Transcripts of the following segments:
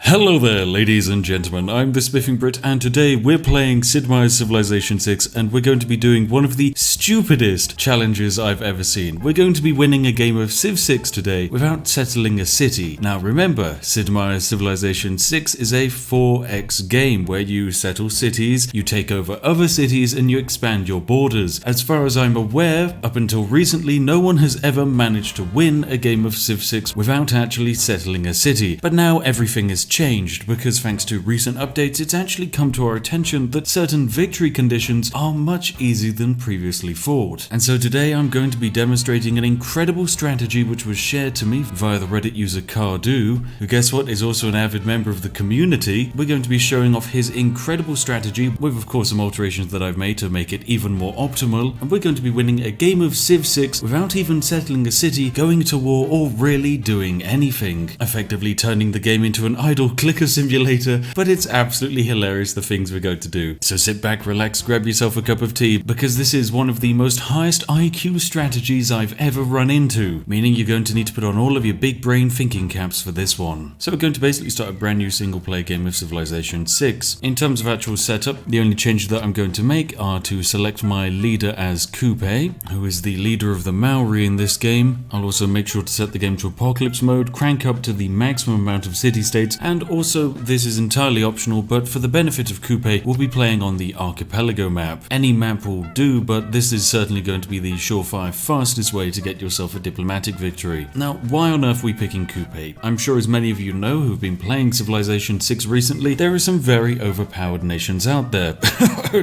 Hello there, ladies and gentlemen, I'm the Spiffing Brit, and today we're playing Sid Meier's Civilization 6, and we're going to be doing one of the stupidest challenges I've ever seen. We're going to be winning a game of Civ 6 today without settling a city. Now remember, Sid Meier's Civilization 6 is a 4x game where you settle cities, you take over other cities, and you expand your borders. As far as I'm aware, up until recently, no one has ever managed to win a game of Civ 6 without actually settling a city. But now everything is changed because thanks to recent updates, it's actually come to our attention that certain victory conditions are much easier than previously thought. And so today I'm going to be demonstrating an incredible strategy which was shared to me via the Reddit user Cardu, who, guess what, is also an avid member of the community. We're going to be showing off his incredible strategy with, of course, some alterations that I've made to make it even more optimal, and we're going to be winning a game of Civ 6 without even settling a city, going to war, or really doing anything, effectively turning the game into an idle clicker simulator. But it's absolutely hilarious the things we're going to do. So sit back, relax, grab yourself a cup of tea, because this is one of the most highest IQ strategies I've ever run into, meaning you're going to need to put on all of your big brain thinking caps for this one. So we're going to basically start a brand new single player game of Civilization 6. In terms of actual setup, the only changes that I'm going to make are to select my leader as Coupe, who is the leader of the Maori in this game. I'll also make sure to set the game to apocalypse mode, crank up to the maximum amount of city-states, and also this is entirely optional, but for the benefit of Coupe, we'll be playing on the archipelago map. Any map will do, but this is certainly going to be the surefire fastest way to get yourself a diplomatic victory. Now, why on earth are we picking Coupe? I'm sure as many of you know who've been playing Civilization 6 recently, there are some very overpowered nations out there.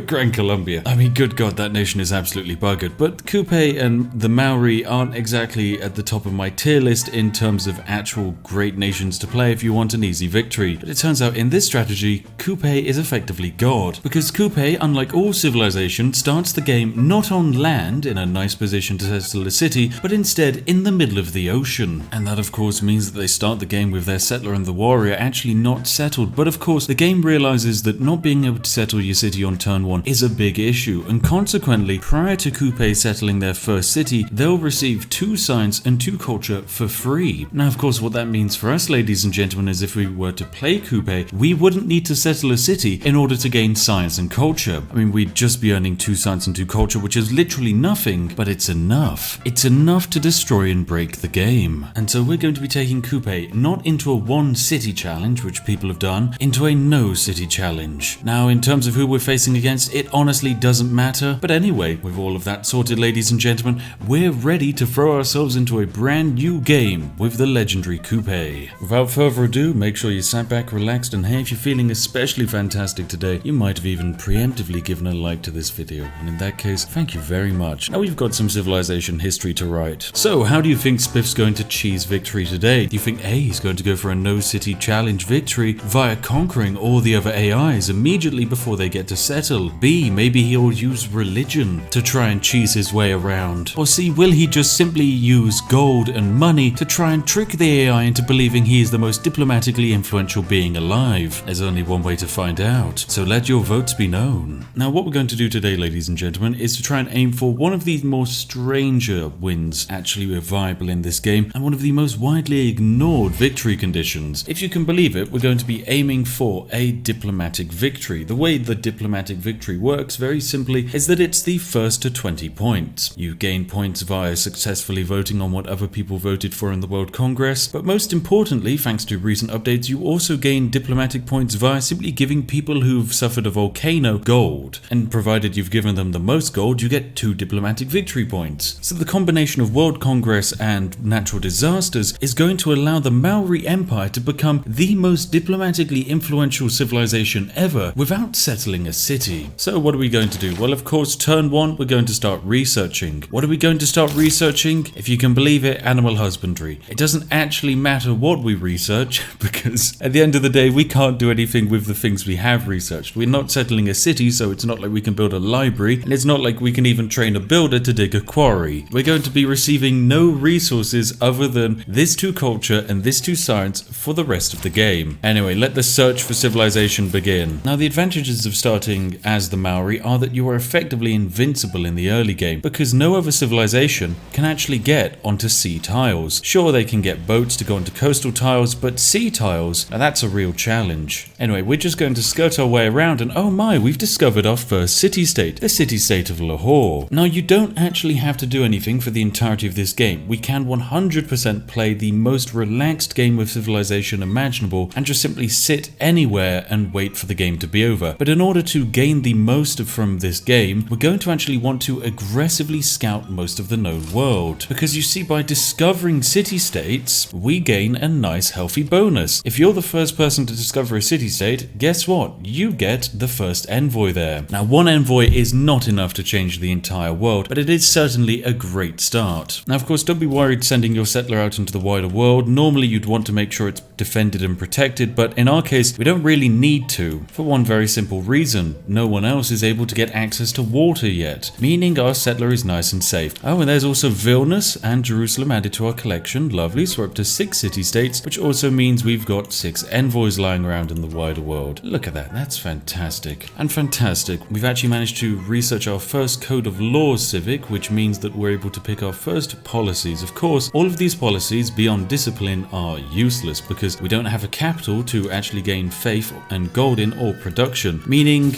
Gran Colombia. I mean, good God, that nation is absolutely buggered, but Coupe and the Maori aren't exactly at the top of my tier list in terms of actual great nations to play if you want an easy victory. But it turns out in this strategy, Coupe is effectively God, because Coupe, unlike all civilization, starts the game not on land in a nice position to settle a city, but instead in the middle of the ocean. And that of course means that they start the game with their settler and the warrior actually not settled, but of course the game realizes that not being able to settle your city on turn 1 is a big issue, and consequently, prior to Coupe settling their first city, they'll receive 2 science and 2 culture for free. Now of course what that means for us, ladies and gentlemen, is if we were to play Coupe, we wouldn't need to settle a city in order to gain science and culture. I mean, we'd just be earning 2 science and 2 culture, which is literally nothing, but it's enough. It's enough to destroy and break the game. And so we're going to be taking Coupe not into a 1 city challenge, which people have done, into a no city challenge. Now, in terms of who we're facing against, it honestly doesn't matter. But anyway, with all of that sorted, ladies and gentlemen, we're ready to throw ourselves into a brand new game with the legendary Coupe. Without further ado, make sure you sat back, relaxed, and hey, if you're feeling especially fantastic today, you might have even preemptively given a like to this video, and in that case, thank you very much. Now we've got some civilization history to write. So how do you think Spiff's going to cheese victory today? Do you think A, he's going to go for a no city challenge victory via conquering all the other AIs immediately before they get to settle? B, maybe he'll use religion to try and cheese his way around? Or C, will he just simply use gold and money to try and trick the AI into believing he is the most diplomatically influential being alive? There's only one way to find out, so let your votes be known. Now what we're going to do today, ladies and gentlemen, is to try and aim for one of the more stranger wins actually viable in this game, and one of the most widely ignored victory conditions. If you can believe it, we're going to be aiming for a diplomatic victory. The way the diplomatic victory works, very simply, is that it's the first to 20 points. You gain points via successfully voting on what other people voted for in the World Congress, but most importantly, thanks to recent updates, you also gain diplomatic points via simply giving people who've suffered a volcano gold, and provided you've given them the most gold, you get 2 diplomatic victory points. So the combination of World Congress and natural disasters is going to allow the Maori Empire to become the most diplomatically influential civilization ever without settling a city. So what are we going to do? Well, of course, turn 1, we're going to start researching. What are we going to start researching? If you can believe it, animal husbandry. It doesn't actually matter what we research, because at the end of the day, we can't do anything with the things we have researched. We're not settling a city, so it's not like we can build a library, and it's not like we can even train a builder to dig a quarry. We're going to be receiving no resources other than this 2 culture and this 2 science for the rest of the game. Anyway, let the search for civilization begin. Now, the advantages of starting as the Maori are that you are effectively invincible in the early game, because no other civilization can actually get onto sea tiles. Sure, they can get boats to go onto coastal tiles, but sea tiles miles. Now that's a real challenge. Anyway, we're just going to skirt our way around and oh my, we've discovered our first city-state, the city-state of Lahore. Now you don't actually have to do anything for the entirety of this game. We can 100% play the most relaxed game of civilization imaginable and just simply sit anywhere and wait for the game to be over. But in order to gain the most from this game, we're going to actually want to aggressively scout most of the known world. Because you see, by discovering city-states, we gain a nice healthy bonus. If you're the first person to discover a city-state, guess what? You get the first envoy there. Now, one envoy is not enough to change the entire world, but it is certainly a great start. Now, of course, don't be worried sending your settler out into the wider world. Normally, you'd want to make sure it's defended and protected, but in our case, we don't really need to, for one very simple reason. No one else is able to get access to water yet, meaning our settler is nice and safe. Oh, and there's also Vilnius and Jerusalem added to our collection. Lovely, so we're up to 6 city-states, which also means we've got 6 envoys lying around in the wider world. Look at that, that's fantastic. And fantastic, we've actually managed to research our first code of laws civic, which means that we're able to pick our first policies. Of course, all of these policies beyond discipline are useless because we don't have a capital to actually gain faith and gold in or production, meaning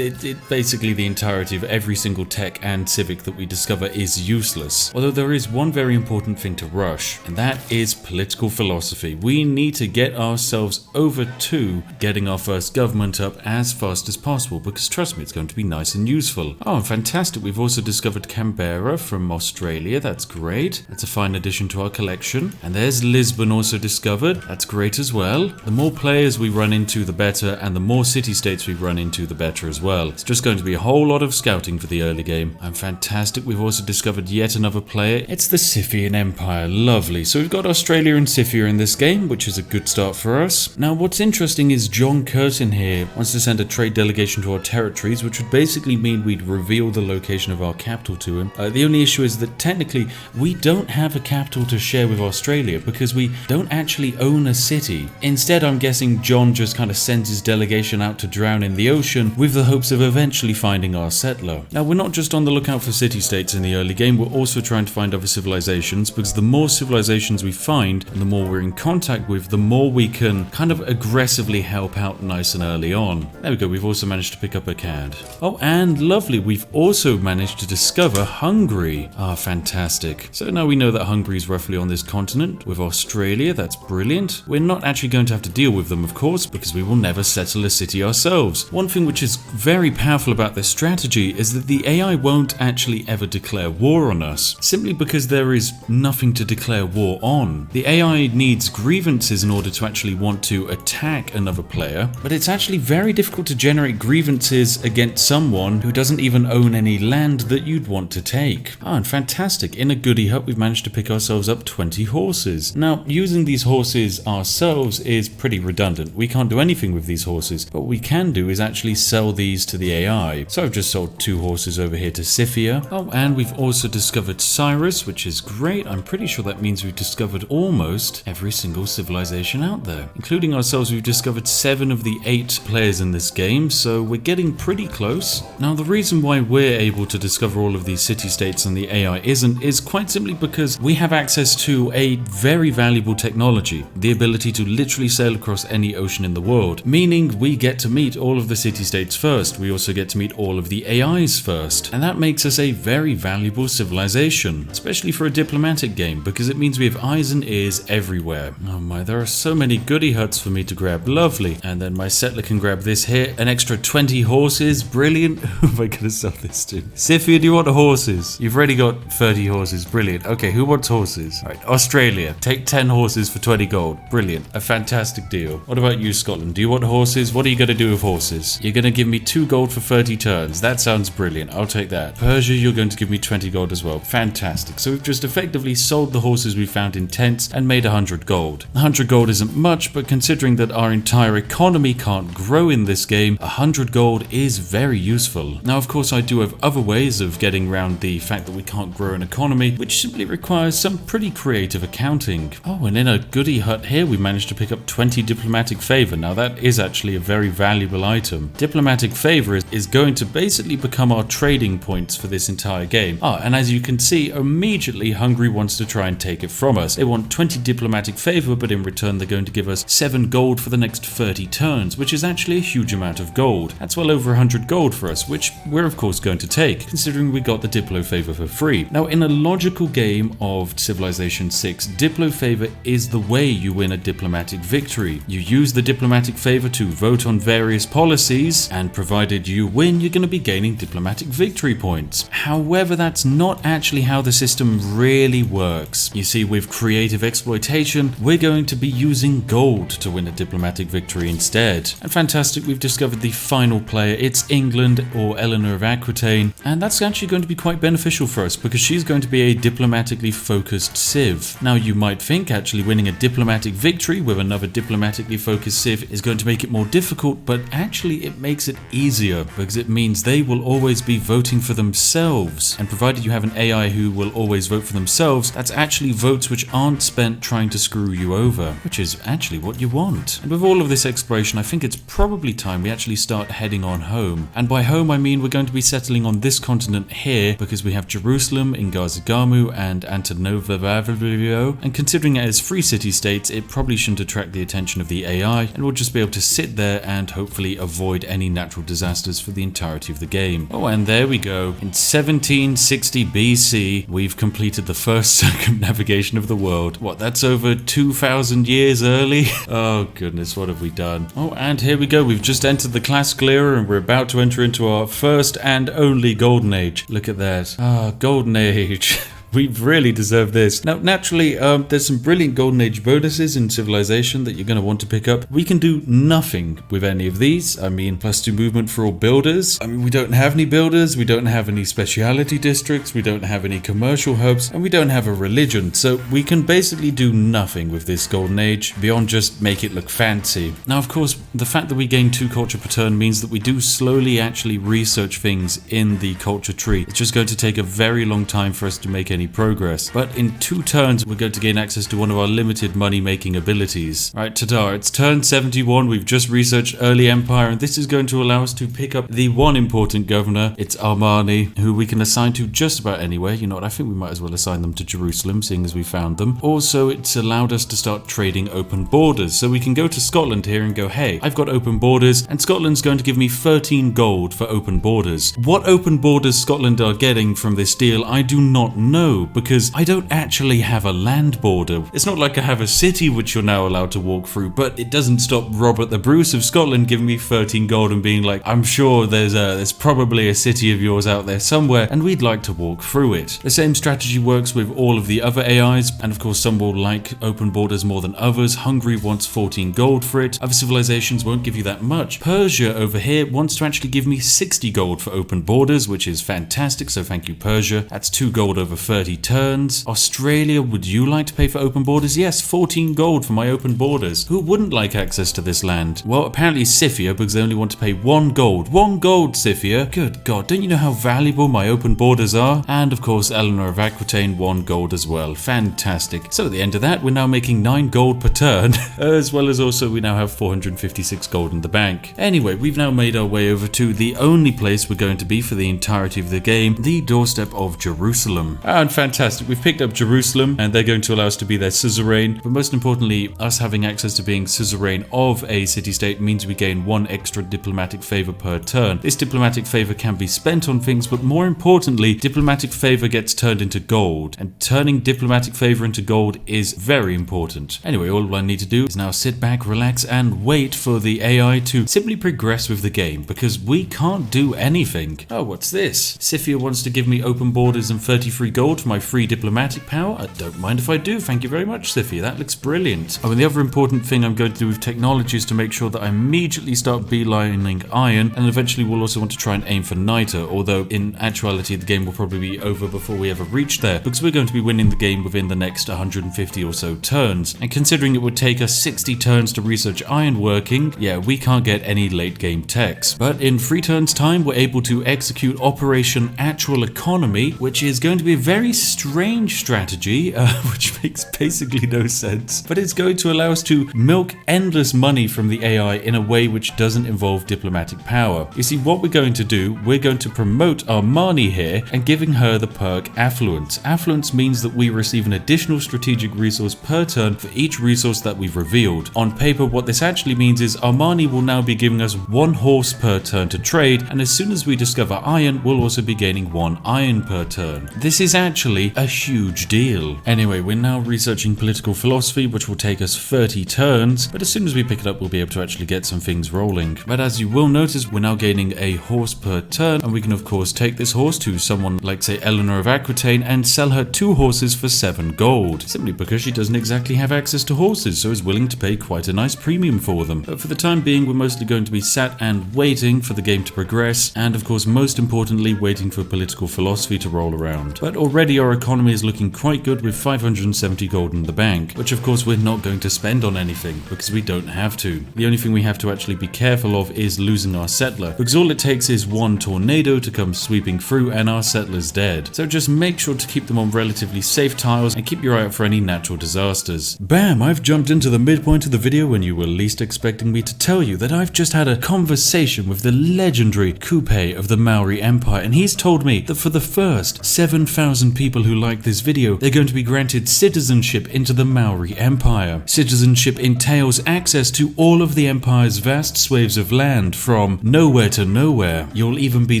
basically the entirety of every single tech and civic that we discover is useless. Although there is one very important thing to rush, and that is political philosophy. We need to get ourselves over to getting our first government up as fast as possible because trust me, it's going to be nice and useful. Oh, fantastic. We've also discovered Canberra from Australia. That's great. That's a fine addition to our collection. And there's Lisbon also discovered. That's great as well. The more players we run into, the better, and the more city-states we run into, the better as well. It's just going to be a whole lot of scouting for the early game. And fantastic. We've also discovered yet another player. It's the Scythian Empire. Lovely. So we've got Australia and Scythia in this game, which is a good start for us. Now, what's interesting is John Curtin here wants to send a trade delegation to our territories, which would basically mean we'd reveal the location of our capital to him. The only issue is that technically we don't have a capital to share with Australia because we don't actually own a city. Instead, I'm guessing John just kind of sends his delegation out to drown in the ocean with the hopes of eventually finding our settler. Now, we're not just on the lookout for city-states in the early game, we're also trying to find other civilizations because the more civilizations we find and the more we're in contact with, the more we can kind of aggressively help out nice and early on. There we go, we've also managed to pick up a cad. Oh, and lovely, we've also managed to discover Hungary. Ah, fantastic. So now we know that Hungary is roughly on this continent with Australia. That's brilliant. We're not actually going to have to deal with them, of course, because we will never settle a city ourselves. One thing which is very powerful about this strategy is that the AI won't actually ever declare war on us, simply because there is nothing to declare war on. The AI needs grievances in order to actually want to attack another player, but it's actually very difficult to generate grievances against someone who doesn't even own any land that you'd want to take. Ah, and fantastic. In a goodie hut, we've managed to pick ourselves up 20 horses. Now, using these horses ourselves is pretty redundant. We can't do anything with these horses, but what we can do is actually sell these to the AI. So I've just sold 2 horses over here to Scythia. Oh, and we've also discovered Cyrus, which is great. I'm pretty sure that means we've discovered almost every single civilization out there. Including ourselves, we've discovered 7 of the 8 players in this game, so we're getting pretty close. Now, the reason why we're able to discover all of these city-states and the AI isn't is quite simply because we have access to a very valuable technology, the ability to literally sail across any ocean in the world, meaning we get to meet all of the city-states first. We also get to meet all of the AIs first, and that makes us a very valuable civilization, especially for a diplomatic game, because it means we have eyes and ears everywhere. Oh my, there are so many goodie huts for me to grab. Lovely. And then my settler can grab this here, an extra 20 horses. Brilliant. Who am I going to sell this to? Scythia, do you want the horses? You've already got 30 horses. Brilliant. Okay, who wants horses? All right, Australia. Take 10 horses for 20 gold. Brilliant. A fantastic deal. What about you, Scotland? Do you want horses? What are you going to do with horses? You're going to give me 2 gold for 30 turns. That sounds brilliant. I'll take that. Persia, you're going to give me 20 gold as well. Fantastic. So we've just effectively sold the horses we found in tents and made 100 gold. 100 gold isn't much, but considering that our entire economy can't grow in this game, 100 gold is very useful. Now, of course, I do have other ways of getting around the fact that we can't grow an economy, which simply requires some pretty creative accounting. Oh, and in a goodie hut here, we managed to pick up 20 diplomatic favor. Now, that is actually a very valuable item. Diplomatic favor is going to basically become our trading points for this entire game. Ah, and as you can see, immediately Hungary wants to try and take it from us. They want 20 diplomatic favor, but in return, they're going to give give us 7 gold for the next 30 turns, which is actually a huge amount of gold. That's well over 100 gold for us, which we're of course going to take, considering we got the Diplo favor for free. Now, in a logical game of Civilization 6, Diplo favor is the way you win a diplomatic victory. You use the diplomatic favor to vote on various policies, and provided you win, you're going to be gaining diplomatic victory points. However, that's not actually how the system really works. You see, with creative exploitation, we're going to be using gold to win a diplomatic victory instead. And fantastic, we've discovered the final player. It's England, or Eleanor of Aquitaine, and that's actually going to be quite beneficial for us because she's going to be a diplomatically focused civ. Now, you might think actually winning a diplomatic victory with another diplomatically focused civ is going to make it more difficult, but actually it makes it easier because it means they will always be voting for themselves, and provided you have an AI who will always vote for themselves, that's actually votes which aren't spent trying to screw you over, which is actually what you want. And with all of this exploration, I think it's probably time we actually start heading on home. And by home I mean we're going to be settling on this continent here because we have Jerusalem, Ingazagamu, and Antonovo, and considering it as free city-states, it probably shouldn't attract the attention of the AI, and we'll just be able to sit there and hopefully avoid any natural disasters for the entirety of the game. Oh, and there we go. In 1760 BC, we've completed the first circumnavigation of the world. What, that's over 2,000 years early? Oh goodness, what have we done? Oh, and here we go. We've just entered the classical era and we're about to enter into our first and only golden age. Look at that. Ah, golden age. We've really deserved this. Now, naturally, there's some brilliant Golden Age bonuses in Civilization that you're going to want to pick up. We can do nothing with any of these. I mean, +2 movement for all builders. I mean, we don't have any builders, we don't have any speciality districts, we don't have any commercial hubs, and we don't have a religion. So we can basically do nothing with this Golden Age beyond just make it look fancy. Now, of course, the fact that we gain 2 culture per turn means that we do slowly actually research things in the culture tree. It's just going to take a very long time for us to make any progress, but in 2 turns we're going to gain access to one of our limited money making abilities. Right, ta-da, it's turn 71, we've just researched early empire, and this is going to allow us to pick up the one important governor. It's Armani, who we can assign to just about anywhere. You know what, I think we might as well assign them to Jerusalem, seeing as we found them. Also, it's allowed us to start trading open borders, so we can go to Scotland here and go, hey, I've got open borders, and Scotland's going to give me 13 gold for open borders. What open borders Scotland are getting from this deal, I do not know, because I don't actually have a land border. It's not like I have a city which you're now allowed to walk through, but it doesn't stop Robert the Bruce of Scotland giving me 13 gold and being like, I'm sure there's probably a city of yours out there somewhere and we'd like to walk through it. The same strategy works with all of the other AIs, and of course some will like open borders more than others. Hungary wants 14 gold for it. Other civilizations won't give you that much. Persia over here wants to actually give me 60 gold for open borders, which is fantastic, so thank you, Persia. That's 2 gold over 30 turns. Australia, would you like to pay for open borders? Yes, 14 gold for my open borders. Who wouldn't like access to this land? Well, apparently Scythia, because they only want to pay 1 gold. 1 gold, Scythia. Good God, don't you know how valuable my open borders are? And of course, Eleanor of Aquitaine, 1 gold as well. Fantastic. So at the end of that, we're now making 9 gold per turn, as well as also we now have 456 gold in the bank. Anyway, we've now made our way over to the only place we're going to be for the entirety of the game, the doorstep of Jerusalem. And fantastic, we've picked up Jerusalem, and they're going to allow us to be their suzerain, but most importantly, us having access to being suzerain of a city-state means we gain 1 extra diplomatic favor per turn. This diplomatic favor can be spent on things, but more importantly, diplomatic favor gets turned into gold, and turning diplomatic favor into gold is very important. Anyway, all I need to do is now sit back, relax, and wait for the AI to simply progress with the game, because we can't do anything. Oh, what's this? Scythia wants to give me open borders and 33 gold for my free diplomatic power. I don't mind if I do. Thank you very much, Scythia. That looks brilliant. Oh, and the other important thing I'm going to do with technology is to make sure that I immediately start beelining iron, and eventually we'll also want to try and aim for niter, although in actuality the game will probably be over before we ever reach there, because we're going to be winning the game within the next 150 or so turns. And considering it would take us 60 turns to research iron working, yeah, we can't get any late game techs. But in 3 turns time, we're able to execute Operation Actual Economy, which is going to be a very very strange strategy, which makes basically no sense, but it's going to allow us to milk endless money from the AI in a way which doesn't involve diplomatic power. You see, what we're going to do, we're going to promote our Marnie here and giving her the perk Affluence. Affluence means that we receive an additional strategic resource per turn for each resource that we've revealed. On paper, what this actually means is our Marnie will now be giving us 1 horse per turn to trade, and as soon as we discover iron, we'll also be gaining 1 iron per turn. This is actually a huge deal. Anyway, we're now researching political philosophy, which will take us 30 turns, but as soon as we pick it up, we'll be able to actually get some things rolling. But as you will notice, we're now gaining a horse per turn, and we can of course take this horse to someone like, say, Eleanor of Aquitaine and sell her 2 horses for 7 gold, simply because she doesn't exactly have access to horses, so is willing to pay quite a nice premium for them. But for the time being, we're mostly going to be sat and waiting for the game to progress, and of course most importantly waiting for political philosophy to roll around. But already our economy is looking quite good with 570 gold in the bank, which of course we're not going to spend on anything because we don't have to. The only thing we have to actually be careful of is losing our settler, because all it takes is 1 tornado to come sweeping through and our settler's dead. So just make sure to keep them on relatively safe tiles and keep your eye out for any natural disasters. Bam! I've jumped into the midpoint of the video when you were least expecting me to tell you that I've just had a conversation with the legendary Coupe of the Maori Empire, and he's told me that for the first 7,000 people who like this video, they're going to be granted citizenship into the Maori Empire. Citizenship entails access to all of the Empire's vast swathes of land from nowhere to nowhere. You'll even be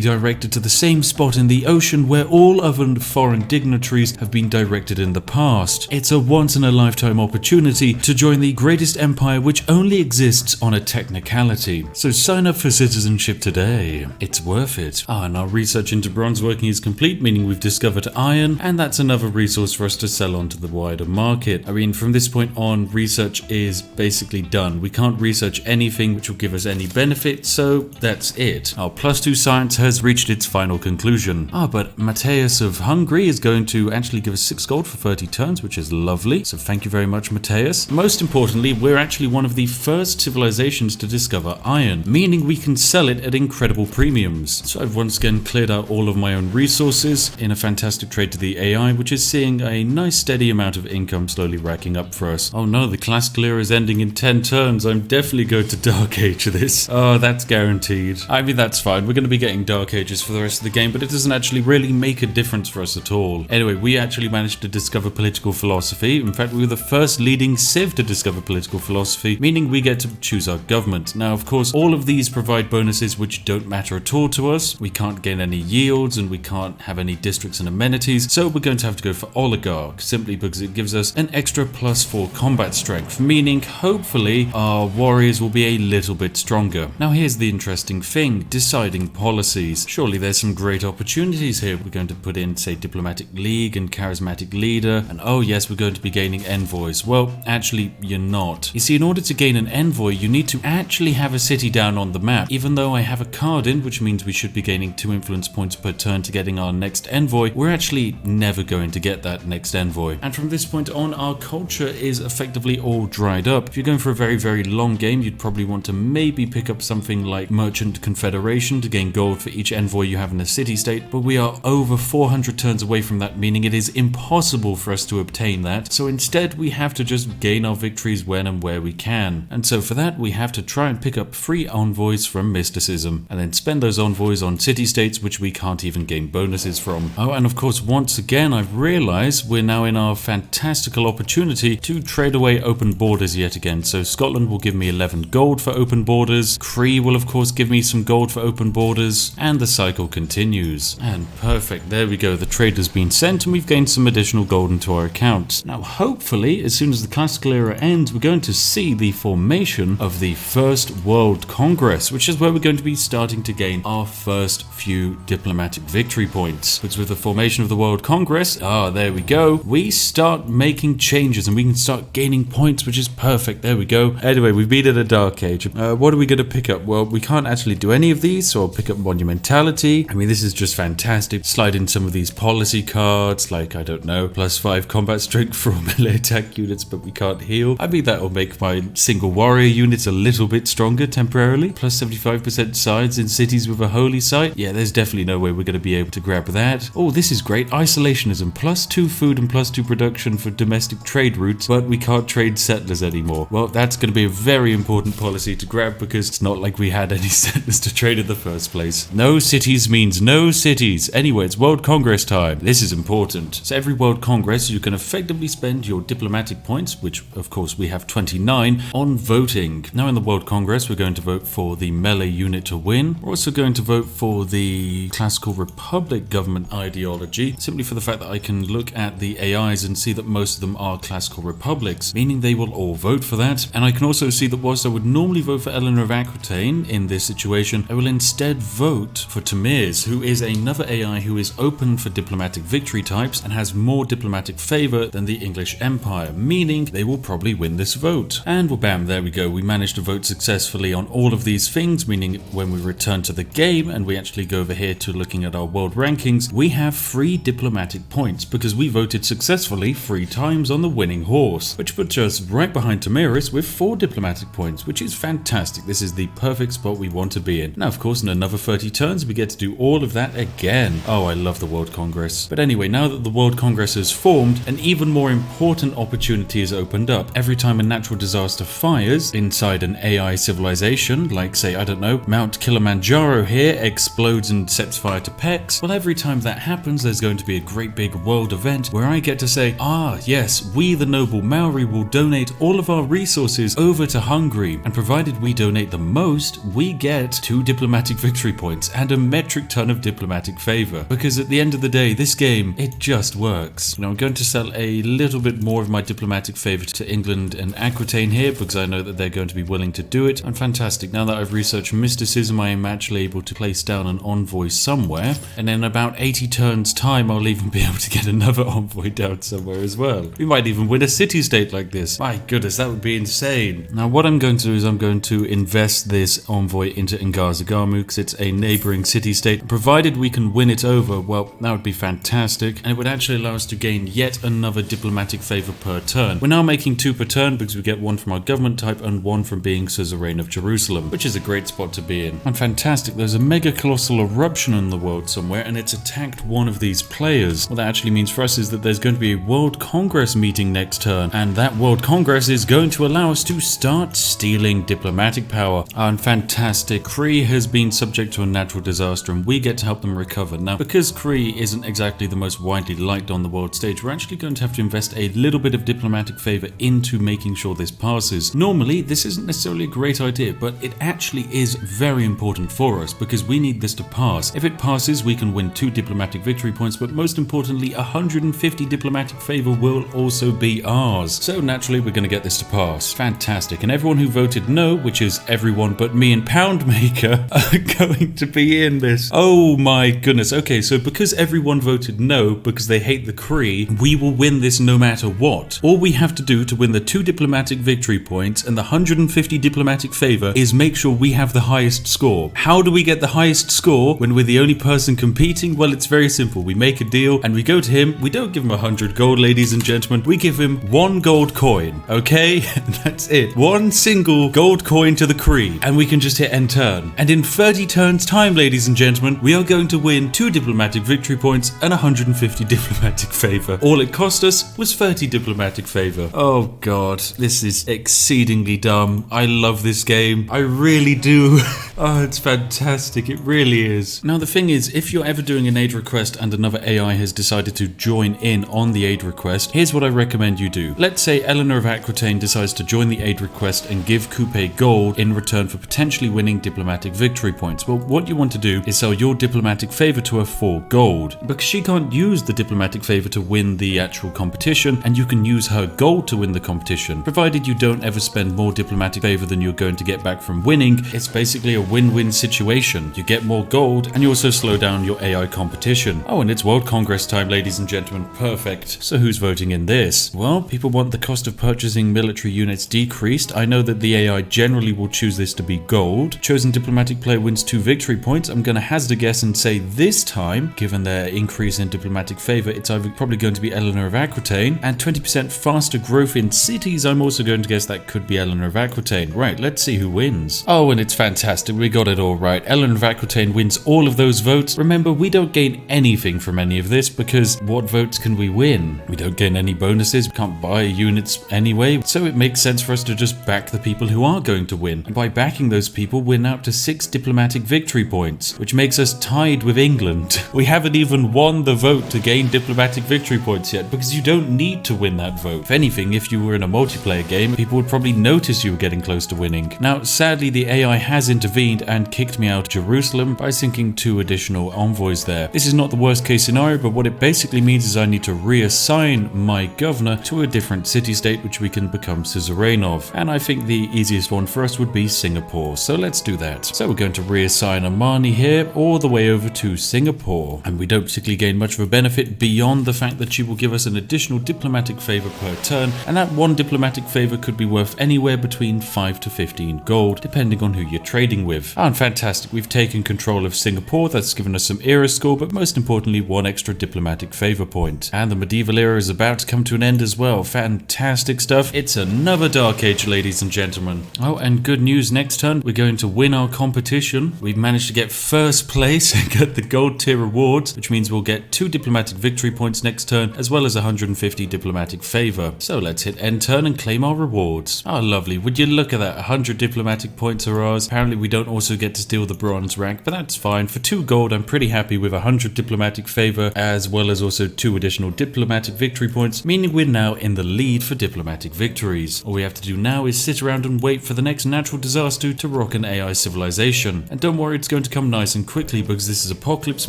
directed to the same spot in the ocean where all other foreign dignitaries have been directed in the past. It's a once-in-a-lifetime opportunity to join the greatest empire which only exists on a technicality. So sign up for citizenship today. It's worth it. And our research into bronze working is complete, meaning we've discovered iron, and that's another resource for us to sell onto the wider market. I mean, from this point on, research is basically done. We can't research anything which will give us any benefit, so that's it. Our +2 science has reached its final conclusion. But Matthias of Hungary is going to actually give us 6 gold for 30 turns, which is lovely. So thank you very much, Matthias. Most importantly, we're actually one of the first civilizations to discover iron, meaning we can sell it at incredible premiums. So I've once again cleared out all of my own resources in a fantastic trade to the AI, which is seeing a nice steady amount of income slowly racking up for us. Oh no, the classical era is ending in 10 turns. I'm definitely going to Dark Age this. Oh, that's guaranteed. I mean, that's fine. We're going to be getting Dark Ages for the rest of the game, but it doesn't actually really make a difference for us at all. Anyway, we actually managed to discover political philosophy. In fact, we were the first leading civ to discover political philosophy, meaning we get to choose our government. Now, of course, all of these provide bonuses which don't matter at all to us. We can't gain any yields and we can't have any districts and amenities, so we're going to have to go for oligarch, simply because it gives us an extra +4 combat strength, meaning hopefully our warriors will be a little bit stronger. Now here's the interesting thing, deciding policies. Surely there's some great opportunities here. We're going to put in, say, diplomatic league and charismatic leader, and oh yes, we're going to be gaining envoys. Well, actually you're not. You see, in order to gain an envoy, you need to actually have a city down on the map. Even though I have a card in, which means we should be gaining 2 influence points per turn to getting our next envoy, we're actually never going to get that next envoy. And from this point on, our culture is effectively all dried up. If you're going for a very, very long game, you'd probably want to maybe pick up something like Merchant Confederation to gain gold for each envoy you have in a city-state, but we are over 400 turns away from that, meaning it is impossible for us to obtain that. So instead, we have to just gain our victories when and where we can. And so for that, we have to try and pick up free envoys from mysticism, and then spend those envoys on city-states which we can't even gain bonuses from. Oh, and of course, once again, I've realized we're now in our fantastical opportunity to trade away open borders yet again. So Scotland will give me 11 gold for open borders, Cree will of course give me some gold for open borders, and the cycle continues. And perfect, there we go, the trade has been sent and we've gained some additional gold into our account. Now hopefully, as soon as the classical era ends, we're going to see the formation of the First World Congress, which is where we're going to be starting to gain our first few diplomatic victory points. Because with the formation of the World Congress, there we go, we start making changes and we can start gaining points, which is perfect. There we go. Anyway, we've been at a Dark Age. What are we going to pick up? Well, we can't actually do any of these, so I'll pick up Monumentality. I mean, this is just fantastic. Slide in some of these policy cards, like, I don't know, +5 combat strength for all melee attack units, but we can't heal. I mean, that will make my single warrior units a little bit stronger temporarily. +75% sides in cities with a holy site. Yeah, there's definitely no way we're going to be able to grab that. Oh, this is great. isolationism, +2 food and +2 production for domestic trade routes, but we can't trade settlers anymore. Well, that's going to be a very important policy to grab because it's not like we had any settlers to trade in the first place. No cities means no cities. Anyway, it's World Congress time. This is important. So every World Congress, you can effectively spend your diplomatic points, which of course we have 29, on voting. Now in the World Congress, we're going to vote for the melee unit to win. We're also going to vote for the classical republic government ideology, simply for the fact that I can look at the AIs and see that most of them are classical republics, meaning they will all vote for that. And I can also see that whilst I would normally vote for Eleanor of Aquitaine in this situation, I will instead vote for Tamir's, who is another AI who is open for diplomatic victory types and has more diplomatic favor than the English Empire, meaning they will probably win this vote. And well, bam, there we go. We managed to vote successfully on all of these things, meaning when we return to the game and we actually go over here to looking at our world rankings, we have 3 diplomatic points because we voted successfully 3 times on the winning horse, which puts us right behind Tamiris with 4 diplomatic points, which is fantastic. This is the perfect spot we want to be in. Now, of course, in another 30 turns, we get to do all of that again. Oh, I love the World Congress. But anyway, now that the World Congress has formed, an even more important opportunity is opened up. Every time a natural disaster fires inside an AI civilization, like say, I don't know, Mount Kilimanjaro here explodes and sets fire to Pex, well, every time that happens, there's going to be a great big world event where I get to say, ah, yes, we the noble Maori will donate all of our resources over to Hungary, and provided we donate the most, we get 2 diplomatic victory points and a metric ton of diplomatic favor. Because at the end of the day, this game, it just works. Now I'm going to sell a little bit more of my diplomatic favor to England and Aquitaine here because I know that they're going to be willing to do it. And fantastic, now that I've researched mysticism, I am actually able to place down an envoy somewhere, and in about 80 turns time, I'll even be able to get another envoy down somewhere as well. We might even win a city-state like this. My goodness, that would be insane. Now what I'm going to do is I'm going to invest this envoy into Ngazagamu because it's a neighboring city-state. Provided we can win it over, well, that would be fantastic, and it would actually allow us to gain yet another diplomatic favor per turn. We're now making 2 per turn because we get 1 from our government type and 1 from being suzerain of Jerusalem, which is a great spot to be in. And fantastic, there's a mega colossal eruption in the world somewhere and it's attacked one of these players. What that actually means for us is that there's going to be a World Congress meeting next turn, and that World Congress is going to allow us to start stealing diplomatic power. And fantastic, Cree has been subject to a natural disaster and we get to help them recover. Now, because Cree isn't exactly the most widely liked on the world stage, we're actually going to have to invest a little bit of diplomatic favor into making sure this passes. Normally, this isn't necessarily a great idea, but it actually is very important for us because we need this to pass. If it passes, we can win 2 diplomatic victory points, but most importantly, 150 diplomatic favor will also be ours. So naturally, we're going to get this to pass. Fantastic. And everyone who voted no, which is everyone but me and Poundmaker, are going to be in this. Oh my goodness. Okay, so because everyone voted no because they hate the Cree, we will win this no matter what. All we have to do to win the 2 diplomatic victory points and the 150 diplomatic favor is make sure we have the highest score. How do we get the highest score when we're the only person competing? Well, it's very simple. We make a deal and we go to him. We don't give him 100 gold, ladies and gentlemen. We give him 1 gold coin, okay? That's it. 1 single gold coin to the Cree, and we can just hit end turn. And in 30 turns time, ladies and gentlemen, we are going to win 2 diplomatic victory points and 150 diplomatic favor. All it cost us was 30 diplomatic favor. Oh god, this is exceedingly dumb. I love this game. I really do. Oh, it's fantastic. It really is. Now the thing is, if you're ever doing an aid request and another AI has decided to join in on the aid request, here's what I recommend you do. Let's say Eleanor of Aquitaine decides to join the aid request and give Coupe gold in return for potentially winning diplomatic victory points. Well, what you want to do is sell your diplomatic favor to her for gold, because she can't use the diplomatic favor to win the actual competition, and you can use her gold to win the competition. Provided you don't ever spend more diplomatic favor than you're going to get back from winning, it's basically a win-win situation. You get more gold and you also slow down your AI competition. Oh, and it's World Congress time, ladies and gentlemen. Perfect. So who's voting in this? Well, people want the cost of purchasing military units decreased. I know that the AI generally will choose this to be gold. Chosen diplomatic player wins 2 victory points. I'm going to hazard a guess and say this time, given their increase in diplomatic favor, it's either probably going to be Eleanor of Aquitaine. And 20% faster growth in cities, I'm also going to guess that could be Eleanor of Aquitaine. Right, let's see who wins. Oh, and it's fantastic. we got it all right. Eleanor of Aquitaine wins all of those votes. Remember, we don't gain anything from any of this because what votes can we win? We don't gain any bonuses, we can't buy units anyway, so it makes sense for us to just back the people who are going to win. And by backing those people, we're now up to 6 diplomatic victory points, which makes us tied with England. We haven't even won the vote to gain diplomatic victory points yet, because you don't need to win that vote. If anything, if you were in a multiplayer game, people would probably notice you were getting close to winning. Now, sadly, the AI has intervened and kicked me out of Jerusalem by sinking 2 additional envoys there. This is not the worst case scenario, but what it basically means is I need to reassign my governor to a different city-state which we can become suzerain of. And I think the easiest one for us would be Singapore. So let's do that. So we're going to reassign Omani here all the way over to Singapore. And we don't particularly gain much of a benefit beyond the fact that she will give us an additional diplomatic favor per turn. And that one diplomatic favor could be worth anywhere between 5 to 15 gold, depending on who you're trading with. And fantastic, we've taken control of Singapore. That's given us some era score, but most importantly, 1 extra diplomatic favor point. And the medieval era is about to come to an end as well. Fantastic stuff. It's another Dark Age, ladies and gentlemen. Oh, and good news, next turn, we're going to win our competition. We've managed to get first place and get the gold tier rewards, which means we'll get 2 diplomatic victory points next turn, as well as 150 diplomatic favor. So let's hit end turn and claim our rewards. Oh, lovely. Would you look at that? 100 diplomatic points are ours. Apparently we don't also get to steal the bronze rank, but that's fine. For 2 gold, I'm pretty happy with 100 diplomatic favor, as well as also 2 additional diplomatic victory points, meaning we're now in the lead for diplomatic victories. All we have to do now is sit around and wait for the next natural disaster to rock an AI civilization. And don't worry, it's going to come nice and quickly because this is apocalypse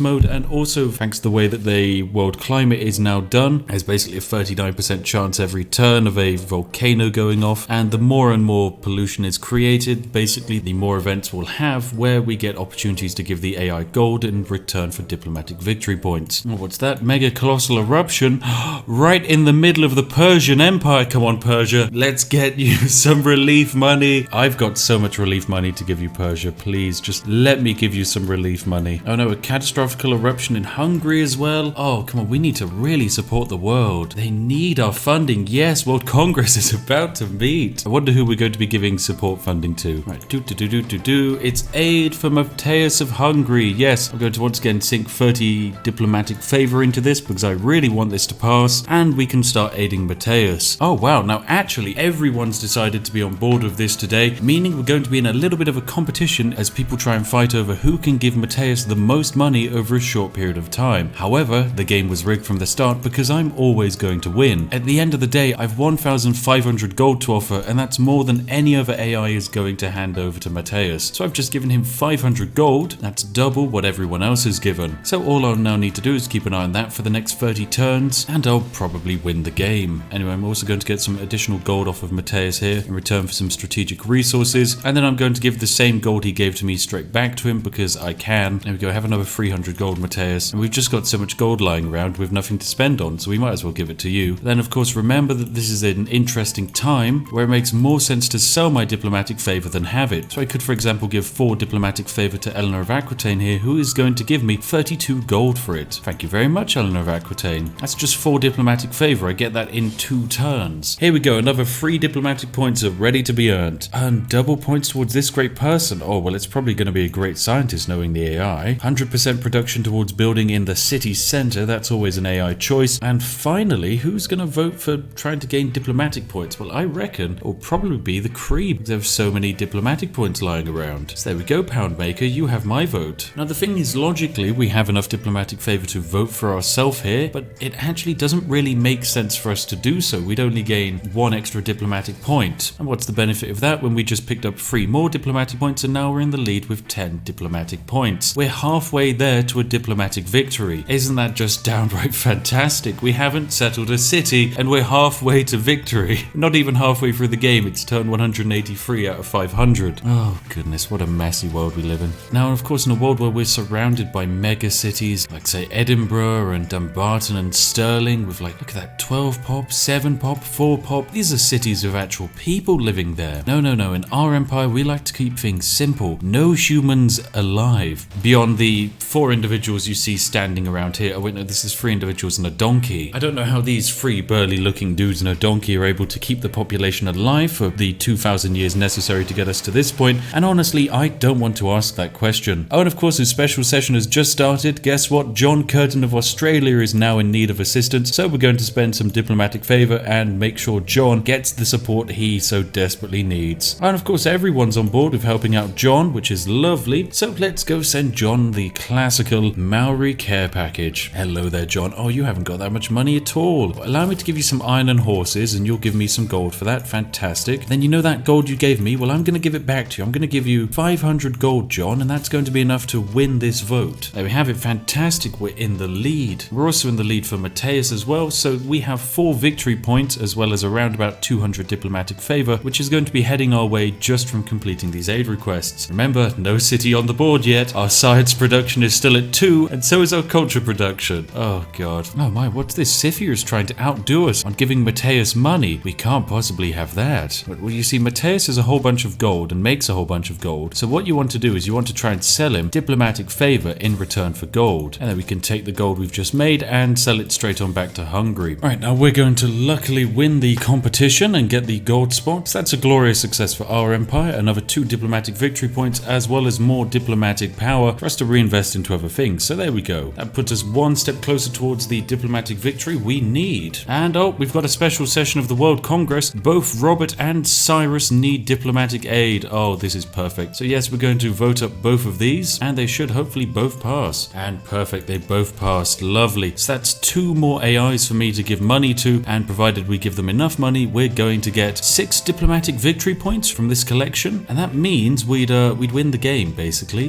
mode, and also thanks to the way that the world climate is now done, there's basically a 39% chance every turn of a volcano going off, and the more and more pollution is created, basically the more events we'll have where we get opportunities to give the AI gold in return for diplomatic victory points. Oh, what's that? Mega colossal eruption right in the middle of the Persian Empire. Come on, Persia, let's get you some relief money. I've got so much relief money to give you, Persia. Please just let me give you some relief money. Oh no, a catastrophic eruption in Hungary as well. Oh, come on, we need to really support the world. They need our funding. Yes, World Congress is about to meet. I wonder who we're going to be giving support funding to. Right, it's aid for Matthias of Hungary. Yes, I'm going to once again sink 30 diplomatic favor into this because I really want this to pass, and we can start aiding Matthias. Oh wow, now actually everyone's decided to be on board with this today, meaning we're going to be in a little bit of a competition as people try and fight over who can give Matthias the most money over a short period of time. However, the game was rigged from the start because I'm always going to win. At the end of the day, I've 1,500 gold to offer, and that's more than any other AI is going to hand over to Matthias. So I've just given him 500 gold. That's double what everyone else is given. So all I'll now need to do is keep an eye on that for the next 30 turns, and I'll probably win the game. Anyway, I'm also going to get some additional gold off of Matthias here in return for some strategic resources, and then I'm going to give the same gold he gave to me straight back to him because I can. There we go, have another 300 gold, Matthias, and we've just got so much gold lying around with nothing to spend on, so we might as well give it to you. Then of course remember that this is an interesting time where it makes more sense to sell my diplomatic favor than have it. So I could for example give 4 diplomatic favor to Eleanor of Aquitaine here, who is going to give me 32 gold for it. Thank you very much, Eleanor of Aquitaine. That's just 4 diplomatic favor. I get that in 2 turns. Here we go, another 3 diplomatic points are ready to be earned. Earn double points towards this great person. Oh well, it's probably going to be a great scientist knowing the AI. 100% production towards building in the city center. That's always an AI choice. And finally, who's going to vote for trying to gain diplomatic points? Well, I reckon it'll probably be the Cree. There's so many diplomatic points lying around. So there we go, Pound Maker, you have my vote. Now the thing is, logically we have enough diplomatic favor to vote for ourselves here, but it actually doesn't really make sense for us to do so. We'd only gain 1 extra diplomatic point. And what's the benefit of that when we just picked up 3 more diplomatic points and now we're in the lead with 10 diplomatic points? We're halfway there to a diplomatic victory. Isn't that just downright fantastic? We haven't settled a city and we're halfway to victory. Not even halfway through the game, it's turn 183 out of 500. Oh goodness, what a messy world we live in. Now of course in a world where we're surrounded by mega cities like say Edinburgh and Dumbarton and Stirling with like, look at that, 12 pop, 7 pop, 4 pop. These are cities with actual people living there. No, in our empire we like to keep things simple. No humans alive. Beyond the 4 individuals you see standing around here. Oh wait, no, this is 3 individuals and a donkey. I don't know how these 3 burly looking dudes and a donkey are able to keep the population alive for the 2,000 years necessary to get us to this point. And honestly, honestly, I don't want to ask that question. Oh, and of course, his special session has just started. Guess what? John Curtin of Australia is now in need of assistance, so we're going to spend some diplomatic favor and make sure John gets the support he so desperately needs. And of course, everyone's on board with helping out John, which is lovely. So let's go send John the classical Maori care package. Hello there, John. Oh, you haven't got that much money at all. Allow me to give you some iron and horses, and you'll give me some gold for that. Fantastic. Then you know that gold you gave me? Well, I'm going to give it back to you. I'm going to give you 500 gold, John, and that's going to be enough to win this vote. There we have it. Fantastic. We're in the lead. We're also in the lead for Mateus as well, so we have 4 victory points as well as around about 200 diplomatic favor, which is going to be heading our way just from completing these aid requests. Remember, no city on the board yet. Our science production is still at 2, and so is our culture production. Oh god. Oh my, what's this? Sifia is trying to outdo us on giving Mateus money. We can't possibly have that. But well, you see, Mateus has a whole bunch of gold and makes a whole bunch of gold. So what you want to do is you want to try and sell him diplomatic favor in return for gold. And then we can take the gold we've just made and sell it straight on back to Hungary. Right, now we're going to luckily win the competition and get the gold spots. That's a glorious success for our empire. Another 2 diplomatic victory points as well as more diplomatic power for us to reinvest into other things. So there we go. That puts us one step closer towards the diplomatic victory we need. And oh, we've got a special session of the World Congress. Both Robert and Cyrus need diplomatic aid. Oh, this is perfect. So yes, we're going to vote up both of these and they should hopefully both pass. And perfect, they both passed. Lovely. So that's 2 more AIs for me to give money to, and provided we give them enough money, we're going to get 6 diplomatic victory points from this collection, and that means we'd win the game basically,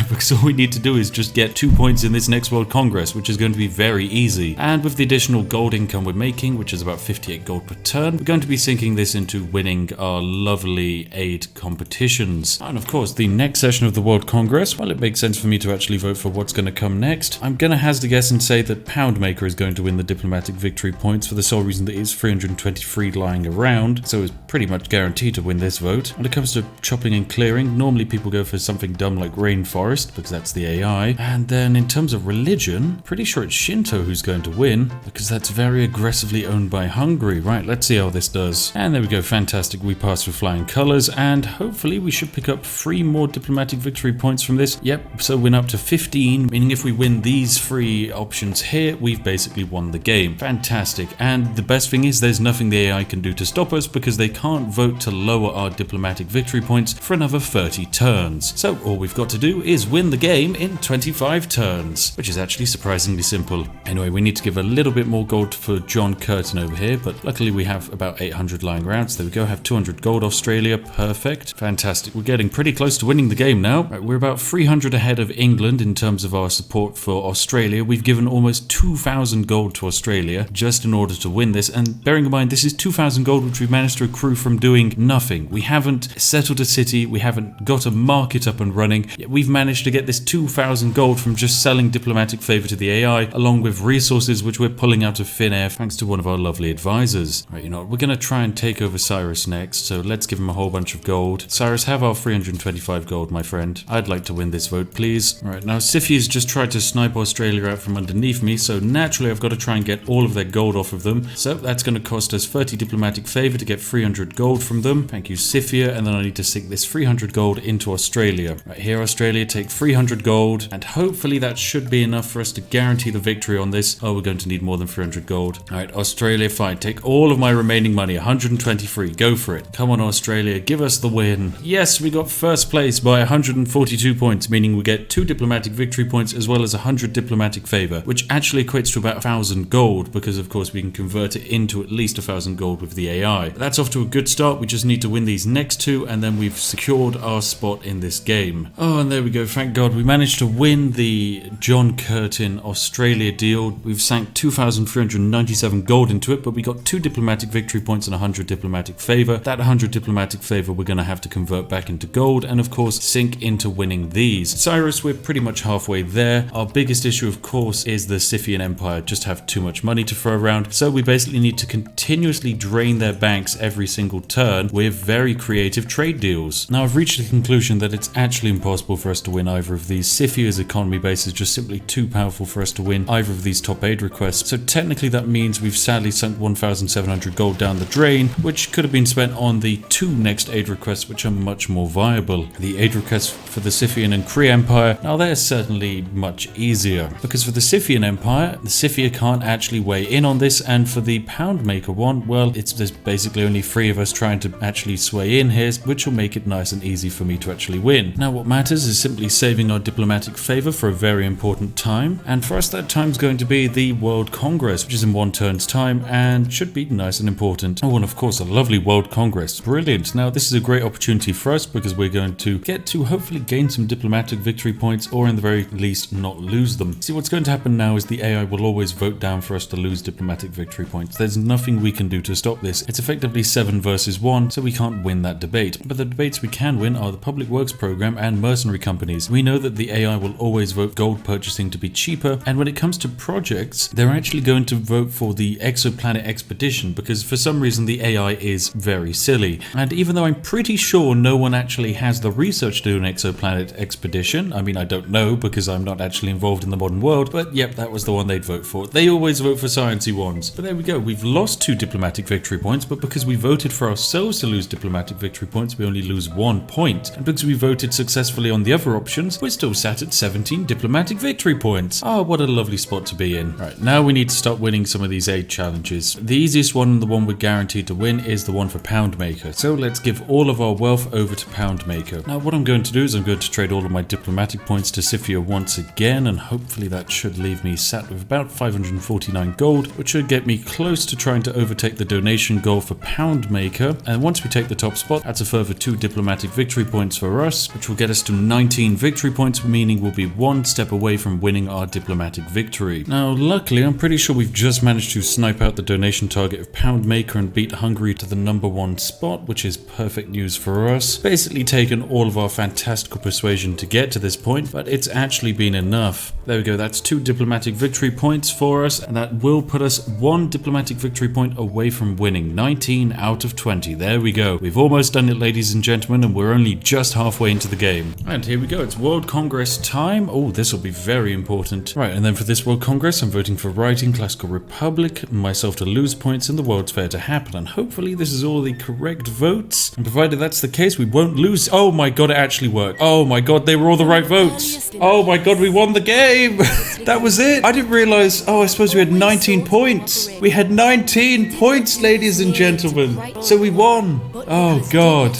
because all we need to do is just get 2 points in this next World Congress, which is going to be very easy. And with the additional gold income we're making, which is about 58 gold per turn, we're going to be sinking this into winning our lovely aid competitions. And of course, the next session of the World Congress, well, it makes sense for me to actually vote for what's going to come next. I'm going to hazard a guess and say that Poundmaker is going to win the diplomatic victory points for the sole reason that it's 323 lying around, so it's pretty much guaranteed to win this vote. When it comes to chopping and clearing, normally people go for something dumb like rainforest, because that's the AI. And then in terms of religion, pretty sure it's Shinto who's going to win, because that's very aggressively owned by Hungary. Right, let's see how this does. And there we go, fantastic. We passed with flying colors, and hopefully we should pick up 3 more diplomatic victory points from this. Yep, so we're up to 15, meaning if we win these 3 options here, we've basically won the game. Fantastic. And the best thing is there's nothing the AI can do to stop us, because they can't vote to lower our diplomatic victory points for another 30 turns. So all we've got to do is win the game in 25 turns, which is actually surprisingly simple. Anyway, we need to give a little bit more gold for John Curtin over here, but luckily we have about 800 lying around. So there we go, have 200 gold. Australia, perfect. Fantastic. We're getting pretty close to winning the game now. Right, we're about 300 ahead of England in terms of our support for Australia. We've given almost 2,000 gold to Australia just in order to win this, and bearing in mind this is 2,000 gold which we've managed to accrue from doing nothing. We haven't settled a city, we haven't got a market up and running, yet we've managed to get this 2,000 gold from just selling diplomatic favor to the AI, along with resources which we're pulling out of thin air thanks to one of our lovely advisors. Right, you know what, we're going to try and take over Cyrus next, so let's give him a whole bunch of gold. Cyrus, have our 325 gold, my friend. I'd like to win this vote, please. Alright, now Sifia's just tried to snipe Australia out from underneath me, so naturally I've got to try and get all of their gold off of them. So that's going to cost us 30 diplomatic favor to get 300 gold from them. Thank you, Sifia. And then I need to sink this 300 gold into Australia. Right here, Australia, take 300 gold, and hopefully that should be enough for us to guarantee the victory on this. Oh, we're going to need more than 300 gold. Alright, Australia, fine. Take all of my remaining money, 123. Go for it. Come on, Australia, give us the win. Yes, we got first place by 142 points, meaning we get 2 diplomatic victory points as well as 100 diplomatic favor, which actually equates to about 1,000 gold, because of course we can convert it into at least 1,000 gold with the AI. But that's off to a good start. We just need to win these next 2 and then we've secured our spot in this game. Oh, and there we go. Thank God we managed to win the John Curtin Australia deal. We've sank 2,397 gold into it, but we got 2 diplomatic victory points and 100 diplomatic favor. That 100 diplomatic favor we're going to have to convert back into gold and of course sink into winning these. Cyrus, we're pretty much halfway there. Our biggest issue of course is the Scythian Empire just have too much money to throw around, so we basically need to continuously drain their banks every single turn with very creative trade deals. Now I've reached the conclusion that it's actually impossible for us to win either of these. Scythia's economy base is just simply too powerful for us to win either of these top aid requests, so technically that means we've sadly sunk 1,700 gold down the drain, which could have been spent on the 2 next aid requests which are much more viable. The aid requests for the Scythian and Cree Empire, now they're certainly much easier, because for the Scythian Empire, the Scythia can't actually weigh in on this, and for the Poundmaker one, well, there's basically only 3 of us trying to actually sway in here, which will make it nice and easy for me to actually win. Now what matters is simply saving our diplomatic favor for a very important time, and for us that time's going to be the World Congress, which is in 1 turn's time and should be nice and important. Oh, and of course a lovely World Congress. Brilliant. Now this is a great opportunity for us because we're going to get to hopefully gain some diplomatic victory points, or in the very least not lose them. See, what's going to happen now is the AI will always vote down for us to lose diplomatic victory points. There's nothing we can do to stop this. It's effectively 7 versus 1, so we can't win that debate. But the debates we can win are the Public Works Program and mercenary companies. We know that the AI will always vote gold purchasing to be cheaper, and when it comes to projects, they're actually going to vote for the exoplanet expedition because for some reason the AI is very silly. And even though I'm pretty sure no one actually has the research to do an exoplanet expedition, I mean, I don't know because I'm not actually involved in the modern world, but yep, that was the one they'd vote for. They always vote for sciencey ones. But there we go, we've lost 2 diplomatic victory points, but because we voted for ourselves to lose diplomatic victory points, we only lose 1 point. And because we voted successfully on the other options, we're still sat at 17 diplomatic victory points. Oh, what a lovely spot to be in. Right, now we need to start winning some of these aid challenges. The easiest one and the one we're guaranteed to win is the one for Poundmaker. So let's give all of our wealth over to Poundmaker. Now what I'm going to do is I'm going to trade all of my diplomatic points to Scythia once again, and hopefully that should leave me sat with about 549 gold, which should get me close to trying to overtake the donation goal for Poundmaker. And once we take the top spot, that's a further 2 diplomatic victory points for us, which will get us to 19 victory points, meaning we'll be 1 step away from winning our diplomatic victory. Now luckily I'm pretty sure we've just managed to snipe out the donation target of Poundmaker and beat Hungary to the #1 spot, which is perfect news for us. Basically taken all of our fantastical persuasion to get to this point, but it's actually been enough. There we go, that's 2 diplomatic victory points for us, and that will put us 1 diplomatic victory point away from winning. 19 out of 20. There we go. We've almost done it, ladies and gentlemen, and we're only just halfway into the game. And here we go, it's World Congress time. Oh, this will be very important. Right, and then for this World Congress, I'm voting for writing, Classical Republic, myself to lose points, and the World's Fair to happen. And hopefully this is all the correct votes. And provided that's the case, we won't lose. Oh my god, it actually worked. Oh my god, they were all the right votes. Oh my god, we won the game. That was it. I didn't realize. Oh, I suppose we had 19 points. We had 19 points, ladies and gentlemen. So we won. Oh god.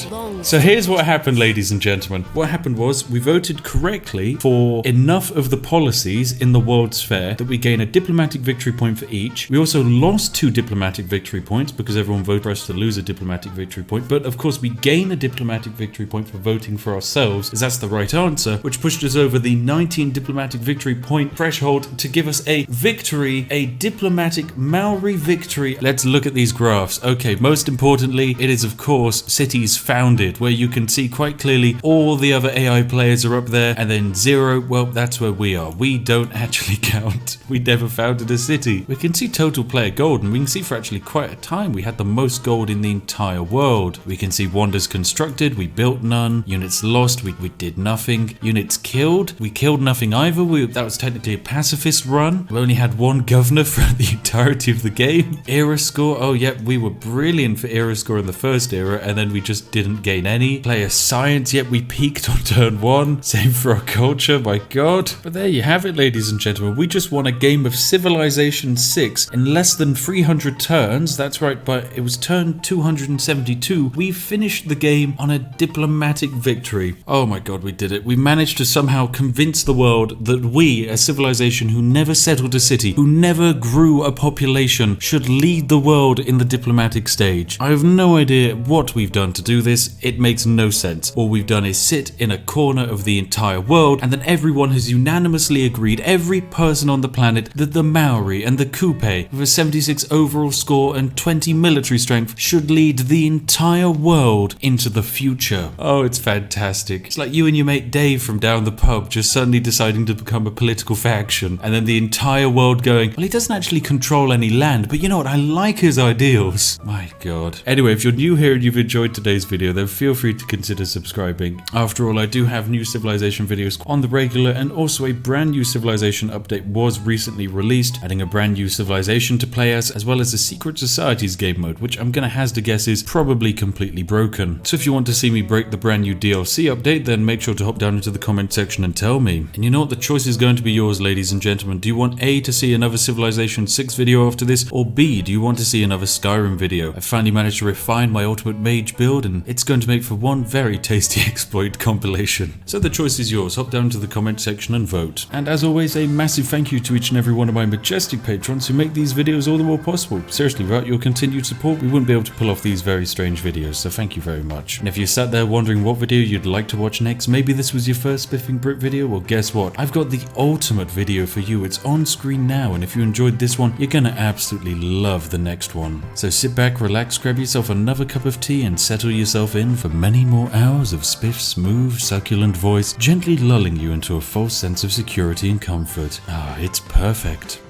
So here's what happened, ladies and gentlemen. What happened was we voted correctly for enough of the policies in the World's Fair that we gain a diplomatic victory point for each. We also lost 2 diplomatic victory points because everyone voted for us to lose a diplomatic victory point. But of course we gain a diplomatic victory point for voting for ourselves, as that's the right answer, which pushed us over the 19 diplomatic victory point threshold to give us a victory, a diplomatic Maori victory. Let's look at these graphs. Okay, most importantly, it is of course cities founded, where you can see quite clearly all the other AI players are up there, and then 0, well, that's where we are. We don't actually count. We never founded a city. We can see total player gold, and we can see for actually quite a time we had the most gold in the entire world. We can see wonders constructed, we built none. Units lost, we did nothing. Units killed, we killed nothing either. That was technically a pacifist run. We only had 1 governor throughout the entirety of the game. Era score, oh yeah, we were brilliant for era score in the first era, and then we just didn't gain any. Player science, yet we peaked on turn 1. Same for our culture, my god. But there you have it, ladies and gentlemen. We just won a game of Civilization 6 in less than 300 turns. That's right, but it was turn 272. We finished the game on a diplomatic victory. Oh my god, we did it. We managed to somehow convince the world that we, a civilization who never settled a city, who never grew a population, should lead the world in the diplomatic stage. I have no idea what we've done to do this. It makes no sense. All we've done is sit in a corner of the entire world, and then everyone has unanimously agreed, every person on the planet, that the Maori and the Kupe, with a 76 overall score and 20 military strength, should lead the entire world into the future. Oh, it's fantastic. It's like you and your mate Dave from down the pub just suddenly deciding to become a political faction, and then the entire world going, well, he doesn't actually control any land, but you know what, I like his ideals. My god. Anyway, if you're new here and you've enjoyed today's video, then feel free to consider subscribing. After all, I do have new Civilization videos on the regular, and also a brand new Civilization update was recently released, adding a brand new Civilization to play as well as a Secret Societies game mode, which I'm gonna hazard a guess is probably completely broken. So if you want to see me break the brand new DLC update, then make sure to hop down into the comment section and tell me. And you know what, the choice is going to be yours, ladies and gentlemen. Do you want A, to see another Civilization 6 video after this, or B, do you want to see another Skyrim video? I've finally managed to refine my ultimate mage build, and it's going to make for one very tasty exploit compilation. So the choice is yours. Hop down to the comment section and vote. And as always, a massive thank you to each and every one of my majestic patrons who make these videos all the more possible. Seriously, without your continued support, we wouldn't be able to pull off these very strange videos, so thank you very much. And if you sat there wondering what video you'd like to watch next, maybe this was your first Spiffing Brit video, well guess what? I've got the ultimate video for you. It's on screen now, and if you enjoyed this one, you're gonna absolutely love the next one. So sit back, relax, grab yourself another cup of tea, and settle yourself in for many more hours of Spiff's smooth, succulent voice, gently lulling you into a false sense of security and comfort. Ah, it's perfect.